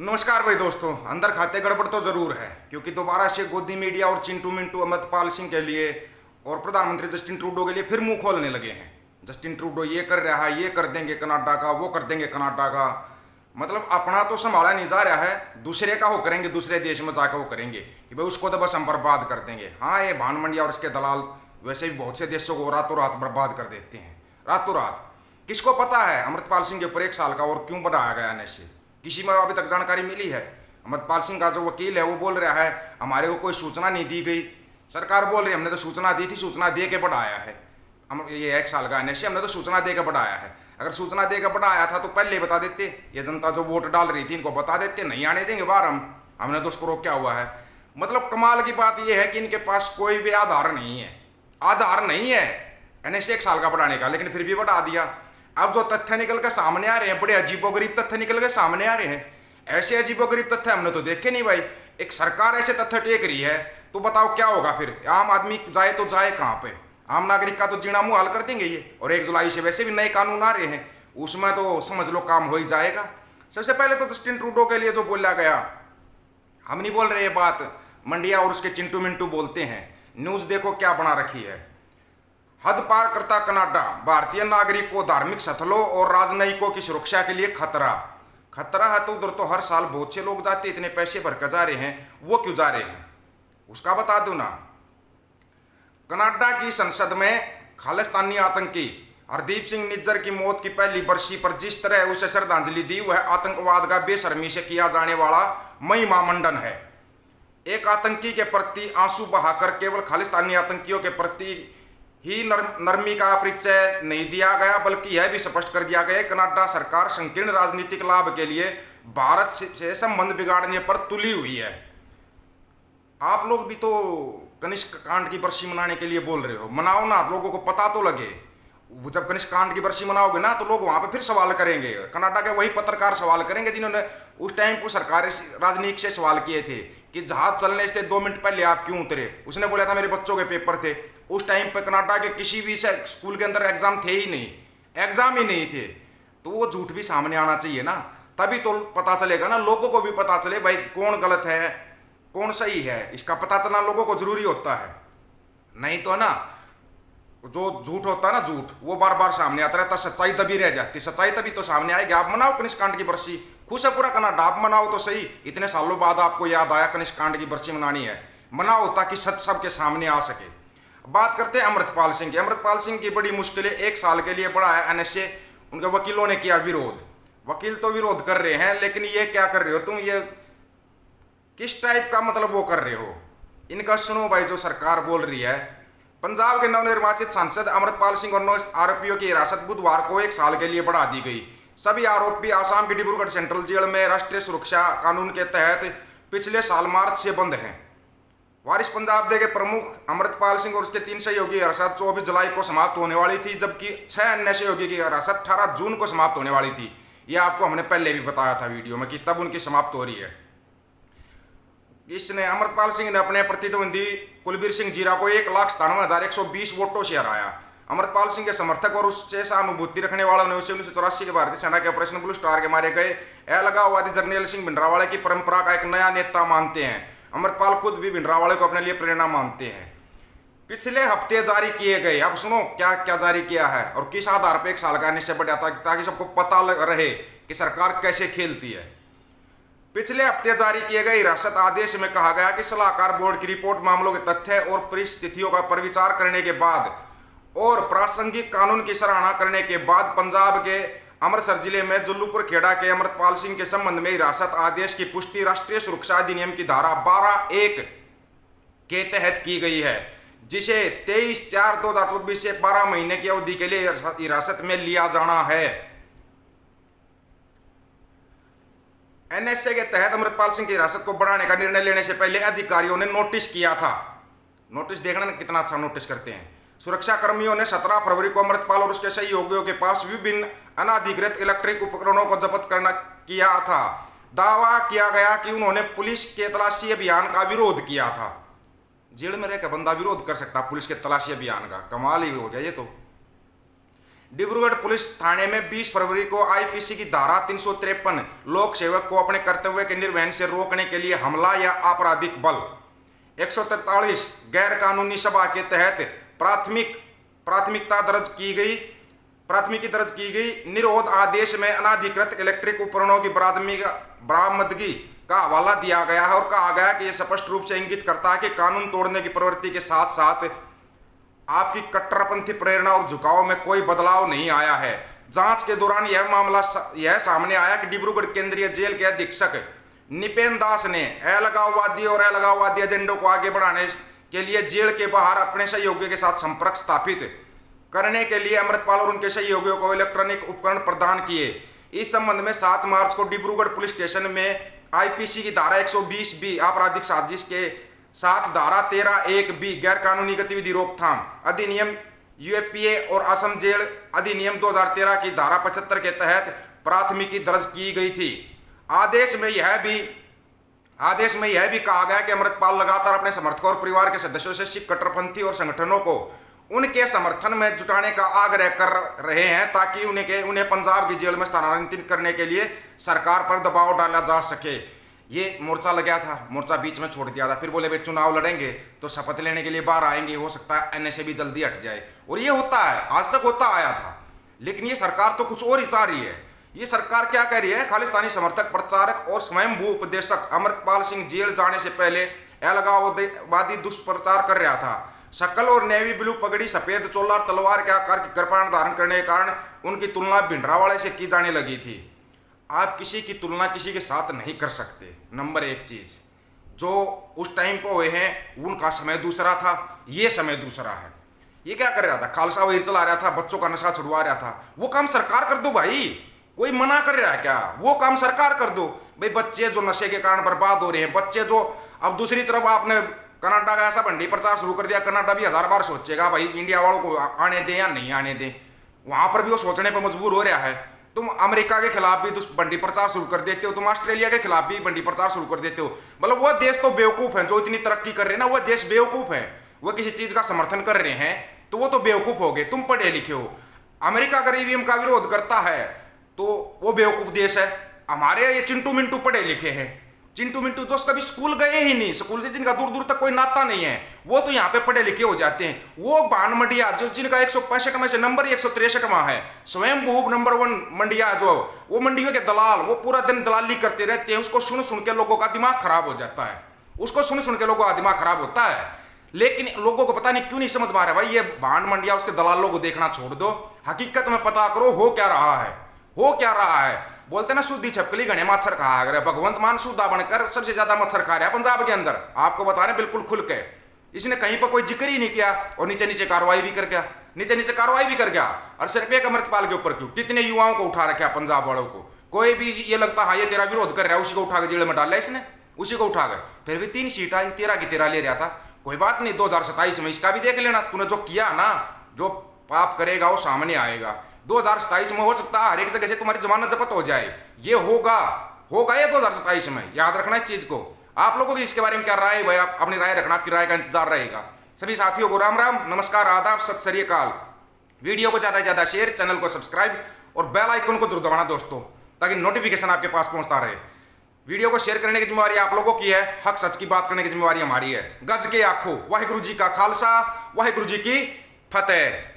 नमस्कार भाई दोस्तों। अंदर खाते गड़बड़ तो जरूर है, क्योंकि दोबारा से गोदी मीडिया और चिंटू मिंटू अमृतपाल सिंह के लिए और प्रधानमंत्री जस्टिन ट्रूडो के लिए फिर मुंह खोलने लगे हैं। जस्टिन ट्रूडो ये कर रहा है, ये कर देंगे कनाडा का, वो कर देंगे कनाडा का। मतलब अपना तो संभाला नहीं जा रहा है, दूसरे का वो करेंगे, दूसरे देश में जाकर वो करेंगे कि भाई उसको तो बस हम बर्बाद कर देंगे। हाँ, ये भान मंडिया और इसके दलाल वैसे भी बहुत से देशों को रातों रात बर्बाद कर देते हैं, रातों रात। किसको पता है अमृतपाल सिंह के ऊपर 1 साल का और क्यों बढ़ाया गया नशे? किसी में अभी तक जानकारी मिली है? अमृतपाल सिंह का जो वकील है वो बोल रहा है हमारे को कोई सूचना नहीं दी गई। सरकार बोल रही है हमने तो सूचना दी थी, सूचना दे के बढ़ाया है। हम ये 1 साल का नशे हमने तो सूचना दे के बढ़ाया है। अगर सूचना दे के बढ़ाया था तो पहले बता देते, ये जनता जो वोट डाल रही थी इनको बता देते, नहीं आने देंगे बाहर हमने तो उसको रोका हुआ है। मतलब कमाल की बात यह है कि इनके पास कोई भी आधार नहीं है, आधार नहीं है एनएसए 1 साल का बढ़ाने का, लेकिन फिर भी बढ़ा दिया। अब जो तथ्य निकल के सामने आ रहे हैं, बड़े अजीबोगरीब तथ्य निकल के सामने आ रहे हैं। ऐसे अजीबोगरीब तथ्य हमने तो देखे नहीं भाई। एक सरकार ऐसे तथ्य टेक रही है तो बताओ क्या होगा फिर? आम आदमी जाए तो जाए कहाँ पे? आम नागरिक का तो जीना मुहाल कर देंगे ये। और 1 जुलाई से वैसे भी नए कानून आ रहे हैं, उसमें तो समझ लो काम हो ही जाएगा। सबसे पहले तो जस्टिन ट्रूडो के लिए जो बोला गया, हम नहीं बोल रहे ये बात, मंडिया और उसके चिंटू मिंटू बोलते हैं। न्यूज देखो क्या बना रखी है। हद पार करता कनाडा, भारतीय नागरिक को धार्मिक स्थलों और राजनयिकों की सुरक्षा के लिए खतरा। खतरा है तो उधर तो हर साल बहुत से लोग जाते, इतने पैसे भर कर जा रहे हैं, वो क्यों जा रहे हैं उसका बता दो ना। कनाडा की संसद में खालिस्तानी आतंकी हरदीप सिंह निज्जर की मौत की पहली बरसी पर जिस तरह उसे श्रद्धांजलि दी, वह आतंकवाद का बेशर्मी से किया जाने वाला महिमामंडन है। एक आतंकी के प्रति आंसू बहाकर केवल खालिस्तानी आतंकियों के प्रति ही नरमी का परिचय नहीं दिया गया, बल्कि यह भी स्पष्ट कर दिया गया कनाडा सरकार संकीर्ण राजनीतिक लाभ के लिए भारत से संबंध बिगाड़ने पर तुली हुई है। आप लोग भी तो कनिष्क कांड की बरसी मनाने के लिए बोल रहे हो, मनाओ ना, लोगों को पता तो लगे। जब कनिष्क कांड की बरसी मनाओगे ना तो लोग वहां पे फिर सवाल करेंगे। कनाडा के वही पत्रकार सवाल करेंगे जिन्होंने उस टाइम को सरकारी राजनीति से सवाल किए थे कि जहाज चलने से 2 मिनट पहले आप क्यों उतरे। उसने बोला था मेरे बच्चों के पेपर थे। उस टाइम पे कनाडा के किसी भी स्कूल के अंदर एग्जाम थे ही नहीं, एग्जाम ही नहीं थे। तो वो झूठ भी सामने आना चाहिए ना, तभी तो पता चलेगा ना, लोगों को भी पता चले भाई कौन गलत है कौन सही है। इसका पता चलना लोगों को जरूरी होता है। नहीं तो ना जो झूठ होता है ना, झूठ वो बार बार सामने आता रहता, सच्चाई तभी रह जाती। सच्चाई तभी तो सामने आएगी। आप मनाओ कनिष्क कांड की बरसी, खुश है पूरा कनाडा, आप मनाओ तो सही। इतने सालों बाद आपको याद आया कनिष्क कांड की बरसी मनानी है, मनाओ ताकि सच सबके सामने आ सके। बात करते हैं अमृतपाल सिंह की। अमृतपाल सिंह की बड़ी मुश्किलें 1 साल के लिए बढ़ा है एनएसए। उनके वकीलों ने किया विरोध। वकील तो विरोध कर रहे हैं, लेकिन ये क्या कर रहे हो तुम, ये किस टाइप का मतलब वो कर रहे हो? इनका सुनो भाई, जो सरकार बोल रही है। पंजाब के नवनिर्वाचित सांसद अमृतपाल सिंह और 9 आरोपियों की हिरासत बुधवार को 1 साल के लिए बढ़ा दी गई। सभी आरोपी आसाम की डिब्रूगढ़ सेंट्रल जेल में राष्ट्रीय सुरक्षा कानून के तहत पिछले साल मार्च से बंद हैं। वारिस पंजाब दे के प्रमुख अमृतपाल सिंह और उसके 3 सहयोगी की हिरासत 24 जुलाई को समाप्त होने वाली थी, जबकि 6 अन्य सहयोगी की हिरासत 18 जून को समाप्त होने वाली थी। यह आपको हमने पहले भी बताया था वीडियो में कि तब उनकी समाप्त हो रही है। इसने अमृतपाल सिंह ने अपने प्रतिद्वंदी कुलबीर सिंह जीरा को 1,97,120 वोटों से हराया। अमृतपाल सिंह के समर्थक और उससे सहानुभूति रखने वालों ने उसे 1984 के भारतीय सेना के ऑपरेशन ब्लू स्टार के मारे गए अलगाववादी जर्नैल सिंह भिंडरावाले की परंपरा का एक नया नेता मानते हैं। अमृतपाल खुद भी भिंडरावाले को अपने लिए प्रेरणा मानते हैं। पिछले हफ्ते जारी किए गए, अब सुनो क्या क्या जारी किया है और किस आधार पर 1 साल का निश्चय बढ़ा था, ताकि सबको पता रहे कि सरकार कैसे खेलती है। पिछले हफ्ते जारी किए गए हिरासत आदेश में कहा गया कि सलाहकार बोर्ड की रिपोर्ट मामलों के तथ्य और परिस्थितियों का परिविचार करने के बाद और प्रासंगिक कानून की सराहना करने के बाद पंजाब के अमृतसर जिले में जुल्लूपुर खेड़ा के अमृतपाल सिंह के संबंध में हिरासत आदेश की पुष्टि राष्ट्रीय सुरक्षा अधिनियम की धारा 12(1) के तहत की गई है, जिसे 23/4/2024 से 12 महीने की अवधि के लिए हिरासत में लिया जाना है। एनएसए के तहत अमृतपाल सिंह की हिरासत को बढ़ाने का निर्णय लेने से पहले अधिकारियों ने नोटिस किया था। नोटिस देखना ना कितना अच्छा नोटिस करते हैं। सुरक्षा कर्मियों ने 17 फरवरी को अमृतपाल और उसके सहयोगियों के पास विभिन्न अनाधिकृत इलेक्ट्रिक उपकरणों को जब्त किया था। दावा किया गया कि उन्होंने पुलिस के तलाशी अभियान का विरोध किया था। जेल में रहकर बंदा विरोध कर सकता पुलिस के तलाशी अभियान का, कमाल ही हो गया ये तो। डिब्रूगढ़ पुलिस थाने में 20 फरवरी को आईपीसी की धारा 353 लोक सेवक को अपने कर्तव्य के निर्वहन से रोकने के लिए हमला या आपराधिक बल, 143 गैर कानूनी सभा के तहत प्राथमिकी दर्ज की गई, निरोध आदेश में अनाधिकृत इलेक्ट्रिक उपकरणों की बरामदगी का हवाला दिया गया है और कहा गया कि यह स्पष्ट रूप से इंगित करता है कि कानून तोड़ने की प्रवृत्ति के साथ साथ आपकी कट्टरपंथी प्रेरणा और झुकाव में कोई बदलाव नहीं आया है। जांच के दौरान यह मामला सामने आया कि डिब्रूगढ़ केंद्रीय जेल के अधीक्षक निपेन दास ने अलगाववादी और अलगाववादी एजेंडों को आगे बढ़ाने के लिए जेल के बाहर अपने सहयोगियों के साथ संपर्क स्थापित करने के लिए अमृतपाल और उनके सहयोगियों को इलेक्ट्रॉनिक उपकरण प्रदान किए। इस संबंध में 7 मार्च को डिब्रूगढ़ पुलिस स्टेशन में आईपीसी की धारा 120 बी आपराधिक साजिश के साथ धारा 13(1) बी गैर कानूनी गतिविधि रोकथाम अधिनियम यूएपीए और असम जेल अधिनियम 2013 की धारा 75 के तहत प्राथमिकी दर्ज की गई थी। आदेश में यह भी कहा गया कि अमृतपाल लगातार अपने समर्थकों और परिवार के सदस्यों से सिख कट्टरपंथी और संगठनों को उनके समर्थन में जुटाने का आग्रह कर रहे हैं ताकि उन्हें पंजाब की जेल में स्थानांतरित करने के लिए सरकार पर दबाव डाला जा सके। ये मोर्चा लगा था, मोर्चा बीच में छोड़ दिया था, फिर बोले भाई चुनाव लड़ेंगे तो शपथ लेने के लिए बाहर आएंगे, हो सकता है एनएसए भी जल्दी हट जाए। और ये होता है, आज तक होता आया था। लेकिन ये सरकार तो कुछ और ही चाह रही है। ये सरकार क्या कह रही है? खालिस्तानी समर्थक, प्रचारक और स्वयंभू उपदेशक अमृतपाल सिंह जेल जाने से पहले अलगाववादी दुष्प्रचार कर रहा था। शकल और नेवी ब्लू पगड़ी, सफेद चोला और तलवार के आकार की कृपाण धारण करने के कारण उनकी तुलना भिंडरावाले से की जाने लगी थी। आप किसी की तुलना किसी के साथ नहीं कर सकते। नंबर 1 चीज, जो उस टाइम पे हुए हैं उनका समय दूसरा था, ये समय दूसरा है। ये क्या कर रहा था? खालसा वही चला रहा था, बच्चों का नशा छुड़वा रहा था। वो काम सरकार कर दो भाई, कोई मना कर रहा है क्या? वो काम सरकार कर दो भाई। बच्चे जो नशे के कारण बर्बाद हो रहे हैं, बच्चे जो, अब दूसरी तरफ आपने कनाडा का ऐसा भंडी प्रचार शुरू कर दिया, कनाडा भी 1000 बार सोचेगा भाई इंडिया वालों को आने दें या नहीं आने दें। वहां पर भी वो सोचने पर मजबूर हो रहा है। तुम अमेरिका के खिलाफ भी बंडी प्रचार शुरू कर देते हो, तुम ऑस्ट्रेलिया के खिलाफ भी बंडी प्रचार शुरू कर देते हो। मतलब वह देश तो बेवकूफ है जो इतनी तरक्की कर रहे हैं ना, वह देश बेवकूफ है। वह किसी चीज का समर्थन कर रहे हैं तो वो तो बेवकूफ हो गए। तुम पढ़े लिखे हो। अमेरिका अगर ईवीएम का विरोध करता है तो वो बेवकूफ देश है। हमारे ये चिंटू मिंटू पढ़े लिखे हैं, चिंटू मिंटू दोस्त कभी स्कूल गए ही नहीं, स्कूल से जिनका दूर दूर तक कोई नाता नहीं है, वो तो यहाँ पे पढ़े लिखे हो जाते हैं। वो बान मंडिया जो जिनका 165 में से नंबर 163वां है, स्वयंभू नंबर 1 मंडिया, जो वो मंडियों के दलाल, वो पूरा दिन दलाली करते रहते हैं। उसको सुन सुन के लोगों का दिमाग खराब हो जाता है, उसको सुन सुन के लोगों का दिमाग खराब होता है। लेकिन लोगों को पता नहीं क्यों नहीं समझ पा रहे भाई, ये बान मंडिया उसके दलालों को देखना छोड़ दो, हकीकत में पता करो हो क्या रहा है, हो क्या रहा है। बोलते ना शुद्धि छपकली घने मच्छर खा गए, भगवंत मान शुद्धा बनकर सबसे ज्यादा मच्छर खा रहा है पंजाब के अंदर। आपको बता रहे बिल्कुल खुल के, इसने कहीं पर कोई जिक्र ही नहीं किया और नीचे नीचे कार्रवाई भी कर गया, नीचे नीचे कार्रवाई भी कर गया। और सिर्फ एक अमृतपाल के ऊपर क्यों, कितने युवाओं को उठा रखा पंजाब वालों को। कोई भी ये लगता हाँ ये तेरा विरोध कर रहा है, उसी को उठा के जेल में डाला इसने, उसी को उठा गए। फिर भी 3 सीट आई, 13 की 13 ले रहा था। कोई बात नहीं, 2027 में इसका भी देख लेना। तूने जो किया ना, जो पाप करेगा वो सामने आएगा। 2027 में हो सकता है हर एक जगह से तुम्हारी जमानत जब्त हो जाए। ये होगा ये 2027 में, याद रखना इस चीज को। आप लोगों की इसके बारे में क्या राय है भाई? आप अपनी राय रखना, आपकी राय का इंतजार रहेगा। सभी साथियों को राम राम, नमस्कार, आदाब, सत श्री अकाल। वीडियो को ज्यादा से ज्यादा शेयर, चैनल को सब्सक्राइब और बेल आइकन को जरूर दबाना दोस्तों, ताकि नोटिफिकेशन आपके पास पहुंचता रहे। वीडियो को शेयर करने की जिम्मेवारी आप लोगों की है, हक सच की बात करने की जिम्मेवारी हमारी है। गज के आखो, वाहिगुरु जी का खालसा, वाहिगुरु जी की फतेह।